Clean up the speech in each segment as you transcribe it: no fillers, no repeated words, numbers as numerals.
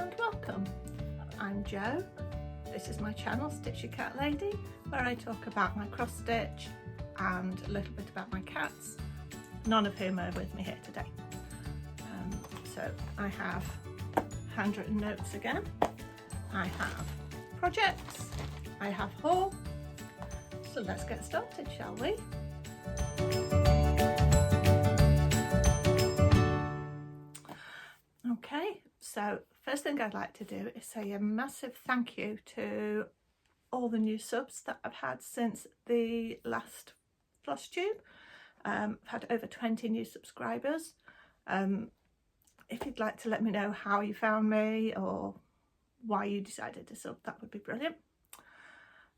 and welcome. I'm Jo. This is my channel, Stitchy Cat Lady, where I talk about my cross stitch and a little bit about my cats, none of whom are with me here today. So I have handwritten notes again, I have projects, I have haul, so let's get started, shall we? Okay, so first thing I'd like to do is say a massive thank you to all the new subs that I've had since the last Flosstube. I've had over 20 new subscribers. If you'd like to let me know how you found me or why you decided to sub, that would be brilliant.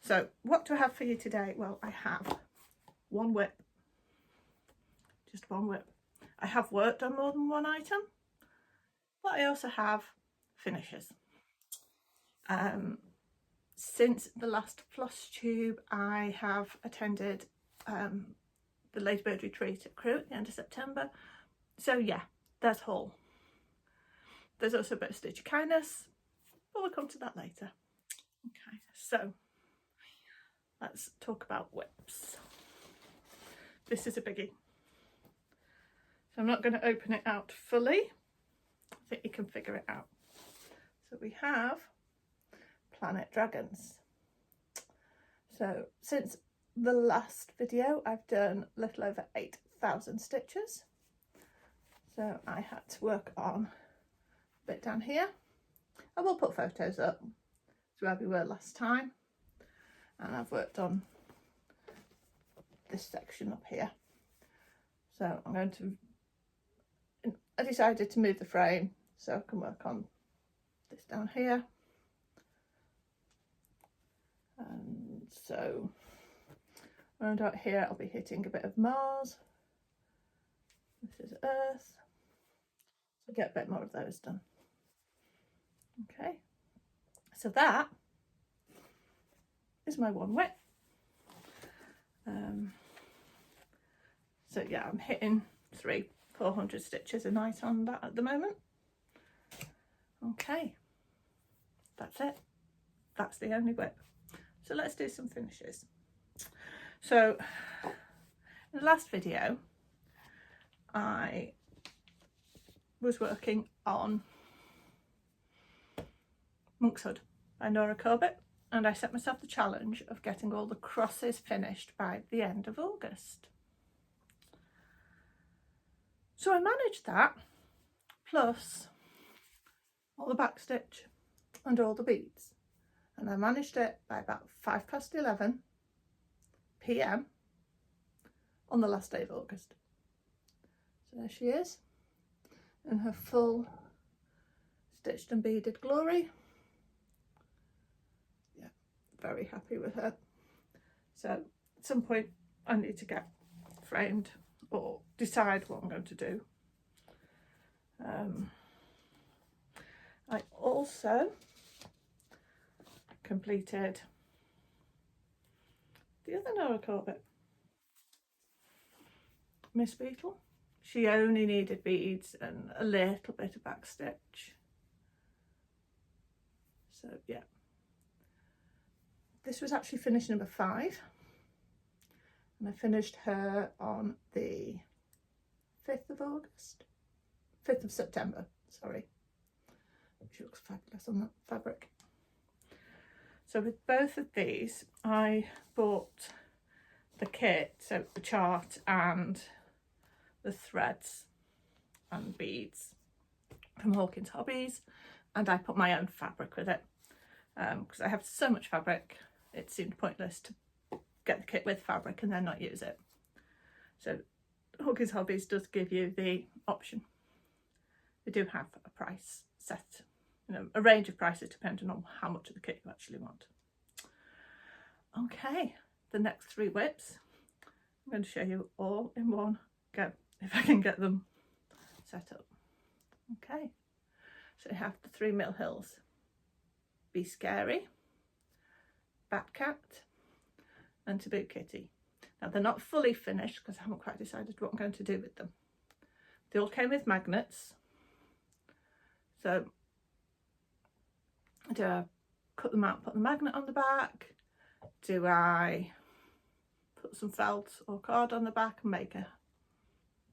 So what do I have for you today? Well, I have one whip, just one whip. I have worked on more than one item, but I also have finishes. Since the last Flosstube, I have attended the Ladybird retreat at Crewe at the end of September. So yeah, there's haul. There's also a bit of Stitchy kindness, but we'll come to that later. Okay, so let's talk about whips. This is a biggie. So I'm not going to open it out fully. I think you can figure it out. So we have Planet Dragons. So since the last video, I've done a little over 8,000 stitches. So I had to work on a bit down here. I will put photos up to where we were last time. And I've worked on this section up here. So I'm going to, I decided to move the frame so I can work on this down here. And so around out here I'll be hitting a bit of Mars. This is Earth. So get a bit more of those done. Okay, so that is my one whip. So yeah, I'm hitting 300-400 stitches a night on that at the moment. Okay, that's it. That's the only whip. So let's do some finishes. So in the last video, I was working on Monk's Hood by Nora Corbett, and I set myself the challenge of getting all the crosses finished by the end of August. So I managed that, plus all the backstitch and all the beads, and I managed it by about 11 PM on the last day of August. So there she is in her full stitched and beaded glory. Yeah, very happy with her. So at some point I need to get framed or decide what I'm going to do. I also completed the other Nora Corbett, Miss Beetle. She only needed beads and a little bit of backstitch. So yeah, this was actually finish number 5, and I finished her on the 5th of August, 5th of September, sorry. She looks fabulous on that fabric. So with both of these, I bought the kit, so the chart and the threads and beads from Hawkins Hobbies, and I put my own fabric with it because I have so much fabric it seemed pointless to get the kit with fabric and then not use it. So Hawkins Hobbies does give you the option. They do have a price set, you know, a range of prices depending on how much of the kit you actually want. Okay, the next 3 whips I'm going to show you all in one go, if I can get them set up. Okay, so you have the 3 Mill Hills, Be Scary, Batcat and Taboo Kitty. Now they're not fully finished because I haven't quite decided what I'm going to do with them. They all came with magnets, so Do I cut them out, put the magnet on the back? Do I put some felt or cord on the back and make a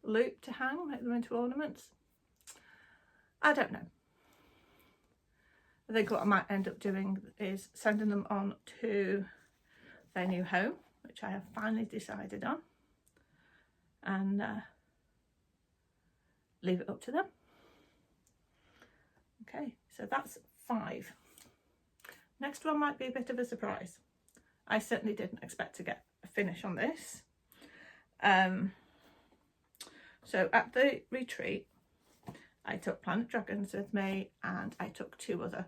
loop to hang, make them into ornaments? I don't know. I think what I might end up doing is sending them on to their new home, which I have finally decided on, and leave it up to them. Okay, so that's 5. Next one might be a bit of a surprise. I certainly didn't expect to get a finish on this. So at the retreat, I took Planet Dragons with me, and I took 2 other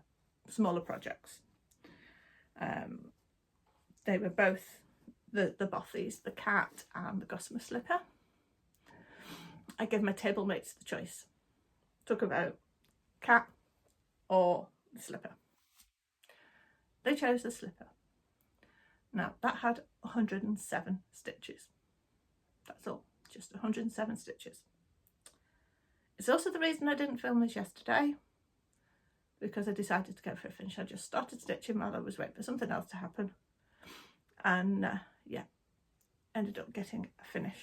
smaller projects. They were both the bothies, the cat and the gossamer slipper. I gave my table mates the choice. Talk about cat or the slipper. They chose the slipper. Now that had 107 stitches. That's all, just 107 stitches. It's also the reason I didn't film this yesterday, because I decided to go for a finish. I just started stitching while I was waiting for something else to happen, and yeah, ended up getting a finish.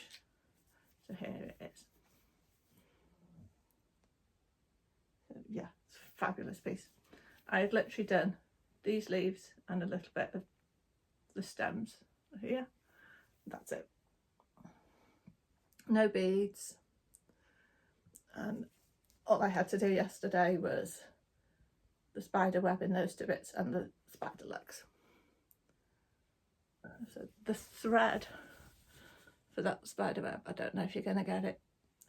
So here it is. So yeah, it's a fabulous piece. I had literally done these leaves and a little bit of the stems here. That's it. No beads. And all I had to do yesterday was the spider web in those 2 bits and the spider legs. So the thread for that spider web, I don't know if you're going to get it.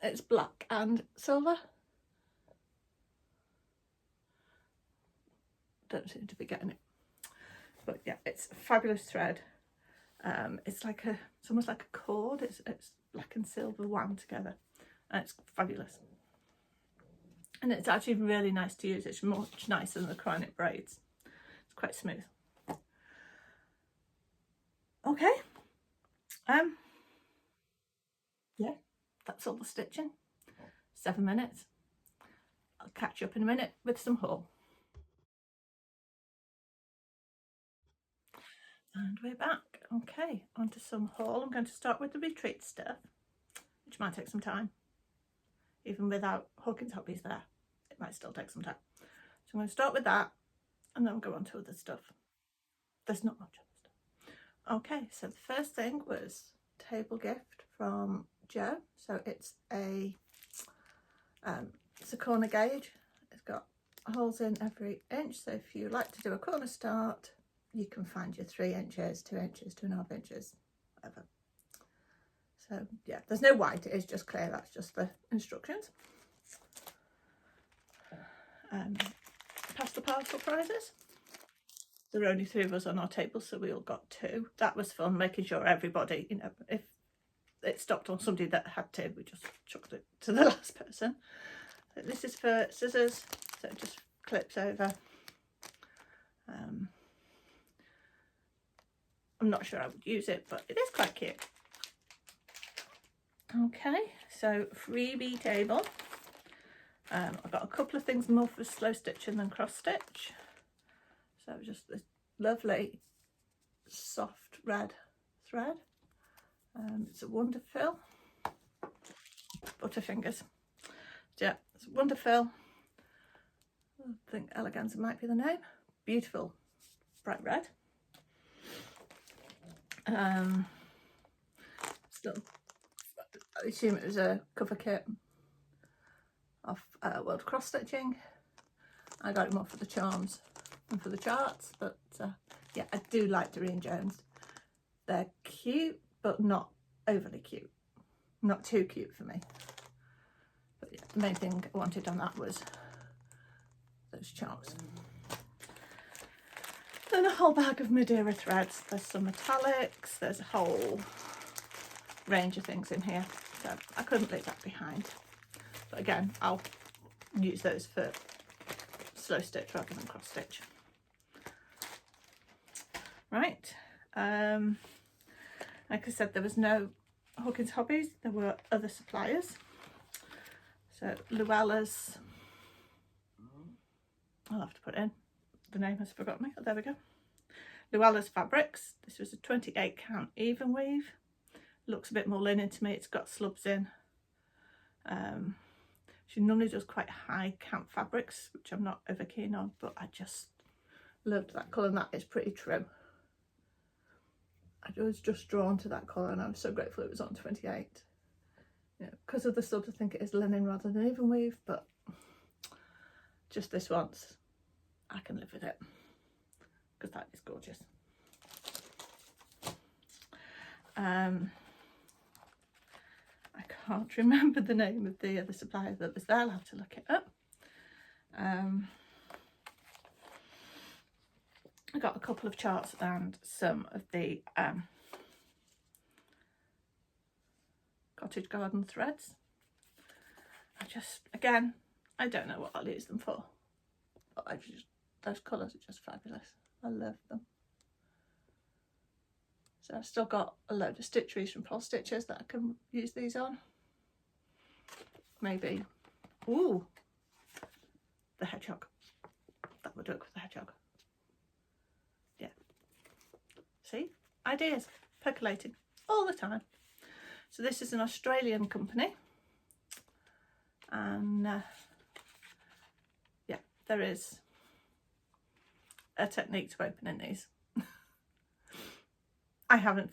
It's black and silver. Don't seem to be getting it. But yeah, it's a fabulous thread. It's almost like a cord. It's black and silver wound together, and it's fabulous. And it's actually really nice to use. It's much nicer than the Coronet braids. It's quite smooth. Okay. Yeah, that's all the stitching. 7 minutes. I'll catch you up in a minute with some haul. And we're back. Okay, onto some haul. I'm going to start with the retreat stuff, which might take some time. Even without Hawkins Hobbies there, it might still take some time. So I'm going to start with that, and then we'll go on to other stuff. There's not much other stuff. Okay, so the first thing was table gift from Joe. So it's a corner gauge. It's got holes in every inch. So if you like to do a corner start, you can find your 3 inches, 2 inches, 2.5 inches, whatever. So yeah, there's no white, it is just clear. That's just the instructions. Past the parcel prizes. There were only 3 of us on our table, so we all got 2. That was fun, making sure everybody, you know, if it stopped on somebody that had 2, we just chucked it to the last person. So this is for scissors, so it just clips over. I'm not sure I would use it, but it is quite cute. Okay, so freebie table. I've got a couple of things more for slow stitching than cross stitch. So just this lovely soft red thread. It's a Wonderfill. Butterfingers. So yeah, it's Wonderfill. I think Eleganza might be the name. Beautiful bright red. Still, I assume it was a cover kit of World Cross Stitching. I got it more for the charms and for the charts, but yeah, I do like Doreen Jones. They're cute, but not overly cute. Not too cute for me. But yeah, the main thing I wanted on that was those charms. Then a whole bag of Madeira threads. There's some metallics, there's a whole range of things in here, so I couldn't leave that behind. But again, I'll use those for slow stitch rather than cross stitch. Right, like I said, there was no Hawkins Hobbies, there were other suppliers. So Luella's, I'll have to put in the name has forgotten me. Oh, there we go. Luella's Fabrics. This was a 28 count even weave. Looks a bit more linen to me. It's got slubs in. She normally does quite high count fabrics, which I'm not over keen on, but I just loved that colour, and that is pretty true. I was just drawn to that colour, and I'm so grateful it was on 28. Yeah, because of the slubs, I think it is linen rather than even weave, but just this once, I can live with it, because that is gorgeous. I can't remember the name of the other supplier that was there. I'll have to look it up. I got a couple of charts and some of the cottage garden threads. Again, I don't know what I'll use them for, but those colours are just fabulous. I love them. So I've still got a load of stitcheries from Polstitches that I can use these on. Maybe, ooh, the hedgehog. That would work with the hedgehog. Yeah. See? Ideas percolating all the time. So this is an Australian company. And yeah, there is a technique to opening these. I haven't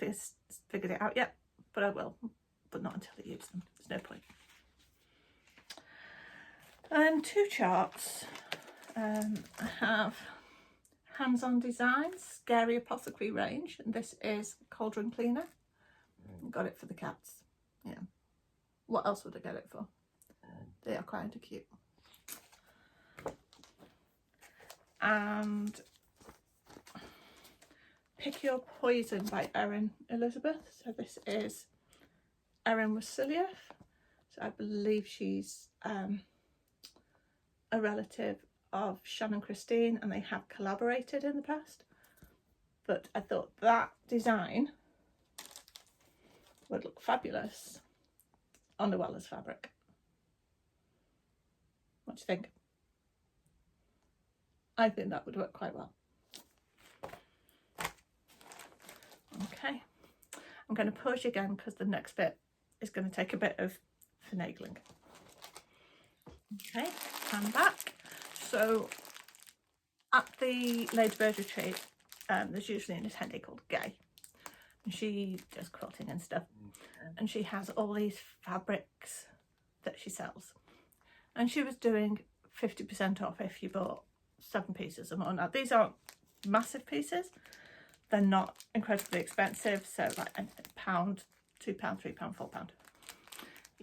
figured it out yet, but I will, but not until I use them. There's no point. And two charts. I have Hands-on Designs, Scary Apothecary range, and this is Cauldron Cleaner. Got it for the cats. Yeah. What else would I get it for? They are kind of cute. And Pick Your Poison by Erin Elizabeth. So this is Erin Wasiliev. So I believe she's a relative of Shannon Christine, and they have collaborated in the past. But I thought that design would look fabulous on Luella's fabric. What do you think? I think that would work quite well. Okay, I'm going to push again because the next bit is going to take a bit of finagling. Okay, I'm back. So at the Ladybird retreat, there's usually an attendee called Gay, and she does quilting and stuff, and she has all these fabrics that she sells, and she was doing 50% off if you bought 7 pieces or more. Now these aren't massive pieces, they're not incredibly expensive, so like £1, £2, £3, £4.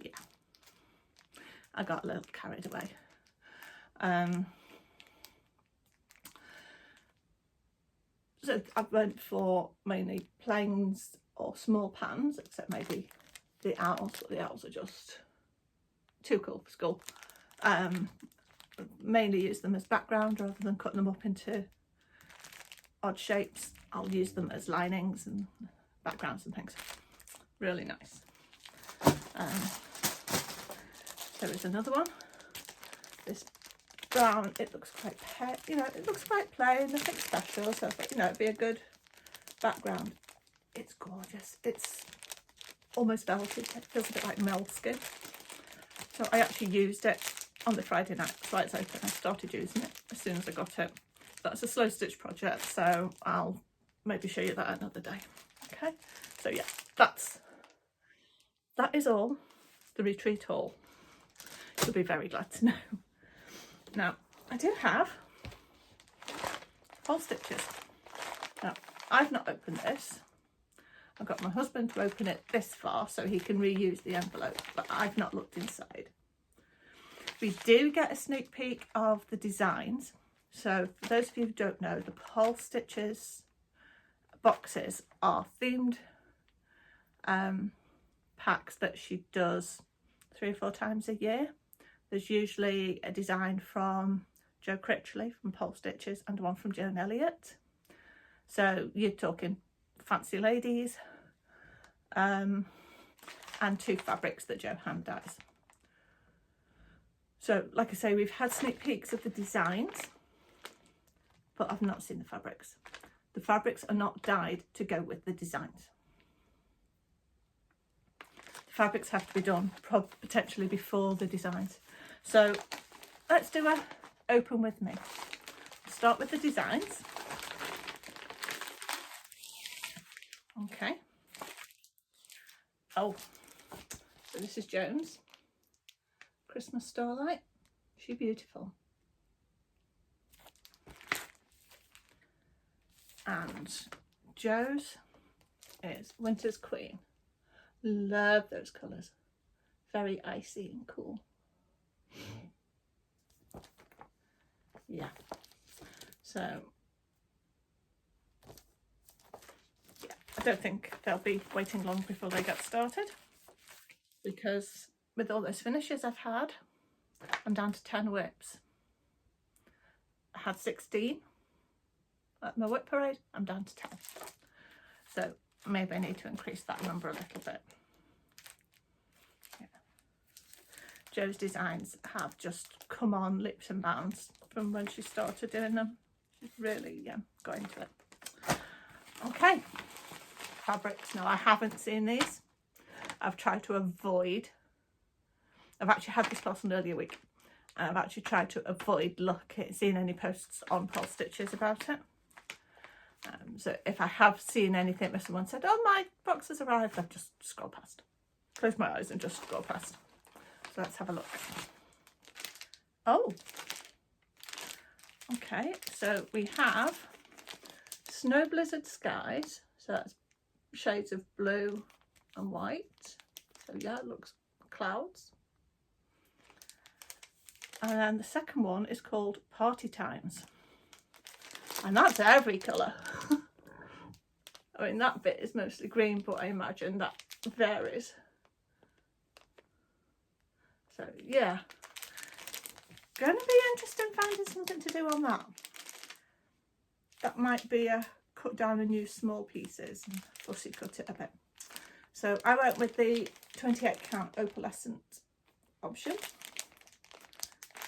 Yeah, I got a little carried away. So I went for mainly plains or small pans, except maybe the owls, but the owls are just too cool for school. Mainly use them as background rather than cutting them up into odd shapes. I'll use them as linings and backgrounds and things. Really nice. There is another one. This brown, it looks quite it looks quite plain, nothing special, so it'd be a good background. It's gorgeous. It's almost velvety. It feels a bit like moleskin. So I actually used it on the Friday night, so it's open. I started using it as soon as I got it. That's a slow stitch project, so I'll maybe show you that another day. Okay, so yeah, that is all the retreat haul. You'll be very glad to know. Now, I do have Polstitches. Now, I've not opened this. I've got my husband to open it this far so he can reuse the envelope, but I've not looked inside. We do get a sneak peek of the designs. So for those of you who don't know, the Polstitches boxes are themed packs that she does 3 or 4 times a year. There's usually a design from Jo Critchley from Polstitches and one from Joan Elliott. So you're talking fancy ladies, and 2 fabrics that Jo hand dyes. So like I say, we've had sneak peeks of the designs. but I've not seen the fabrics. The fabrics are not dyed to go with the designs. The fabrics have to be done potentially before the designs. So let's do a open with me. Start with the designs. Okay. Oh, so this is Joan's Christmas Starlight. She's beautiful. And Joe's is Winter's Queen. Love those colours. Very icy and cool. Yeah. So, yeah, I don't think they'll be waiting long before they get started, because with all those finishes I've had, I'm down to 10 whips. I had 16 at my whip parade, I'm down to 10. So maybe I need to increase that number a little bit. Yeah. Jo's designs have just come on leaps and bounds from when she started doing them. She's really got into it. Okay, fabrics. Now I haven't seen these. I've tried to avoid. I've actually had this class an earlier week, and I've actually tried to avoid seeing any posts on Polstitches about it. So if I have seen anything where someone said, "Oh, my box has arrived," I've just scrolled past, close my eyes and just scroll past. So let's have a look. Oh, okay. So we have Snow Blizzard Skies. So that's shades of blue and white. So yeah, it looks clouds. And then the second one is called Party Times. And that's every colour. I mean, that bit is mostly green, but I imagine that varies. So yeah, going to be interesting finding something to do on that. That might be a cut down and use small pieces and fussy cut it a bit. So I went with the 28 count opalescent option.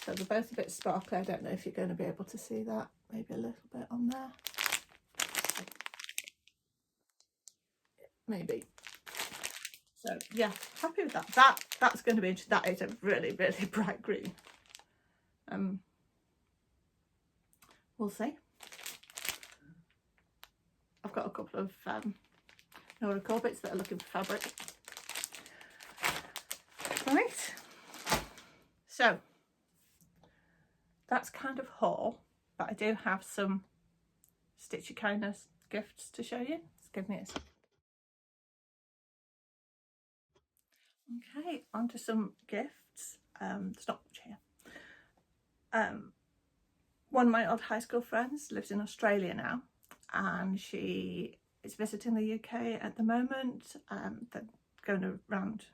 So they're both a bit sparkly. I don't know if you're going to be able to see that. Maybe a little bit on there. Maybe. So yeah, happy with that. That's going to be interesting. That is a really, really bright green. We'll see. I've got a couple of Nora Corbetts that are looking for fabric. Right. So that's kind of haul, but I do have some Stitchy Kindness gifts to show you. Just give me a sec. Okay, on to some gifts. There's not much here. One of my old high school friends lives in Australia now, and she is visiting the UK at the moment. They're going around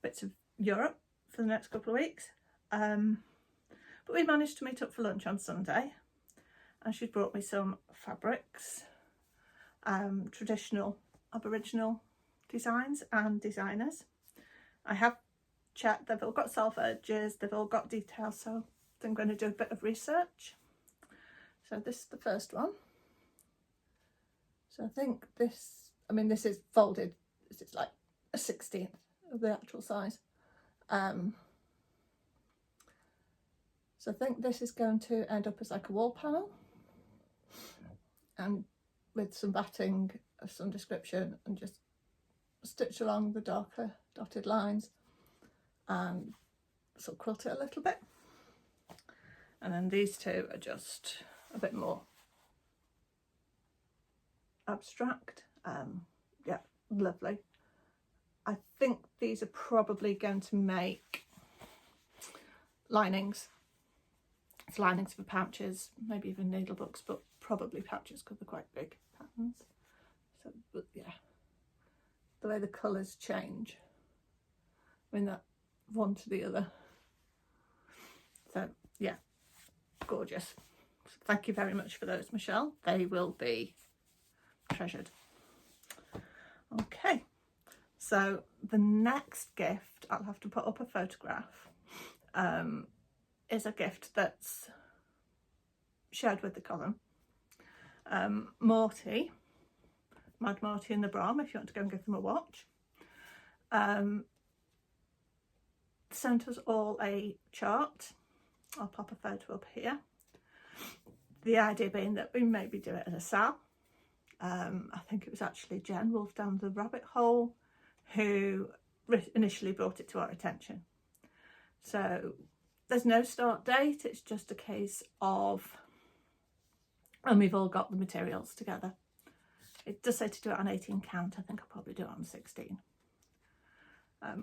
bits of Europe for the next couple of weeks. But we managed to meet up for lunch on Sunday, and she's brought me some fabrics, traditional Aboriginal designs and designers. I have checked, they've all got self edges, they've all got details, so I'm going to do a bit of research. So this is the first one. So I think this, I mean, this is folded, this is like a 16th of the actual size. So I think this is going to end up as like a wall panel, and with some batting of some description, and just stitch along the darker dotted lines and sort of quilt it a little bit. And then these two are just a bit more abstract. Yeah, lovely. I think these are probably going to make linings. It's linings for pouches, maybe even needle books, but probably pouches because they're quite big patterns. So, but yeah, the way the colours change, I mean, that one to the other. So yeah, gorgeous. Thank you very much for those, Michelle. They will be treasured. Okay, so the next gift, I'll have to put up a photograph, is a gift that's shared with the Coven. Morty, Mad Morty and the Brom, if you want to go and give them a watch, sent us all a chart. I'll pop a photo up here. The idea being that we maybe do it as a sal. I think it was actually Jen, Wolf Down the Rabbit Hole, who initially brought it to our attention. So there's no start date, it's just a case of, and we've all got the materials together. It does say to do it on 18 count, I think I'll probably do it on 16.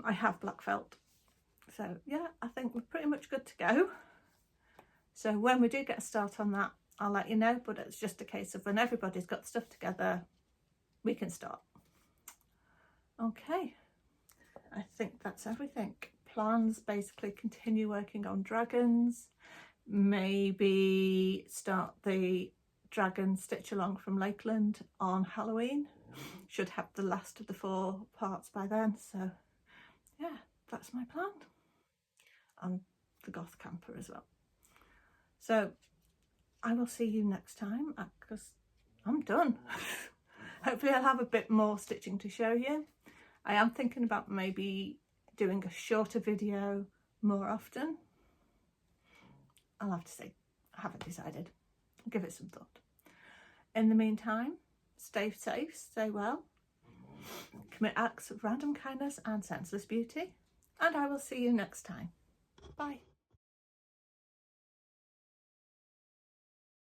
I have black felt, so yeah, I think we're pretty much good to go. So when we do get a start on that, I'll let you know, but it's just a case of when everybody's got stuff together, we can start. Okay, I think that's everything. Plans basically continue working on dragons, maybe start the dragon stitch along from Lakeland on Halloween. Should have the last of the 4 parts by then, so yeah, that's my plan. And the goth camper as well. So I will see you next time, because I'm done. Hopefully I'll have a bit more stitching to show you. I am thinking about maybe doing a shorter video more often. I'll have to see. I haven't decided. I'll give it some thought. In the meantime, stay safe, stay well, commit acts of random kindness and senseless beauty, and I will see you next time. Bye.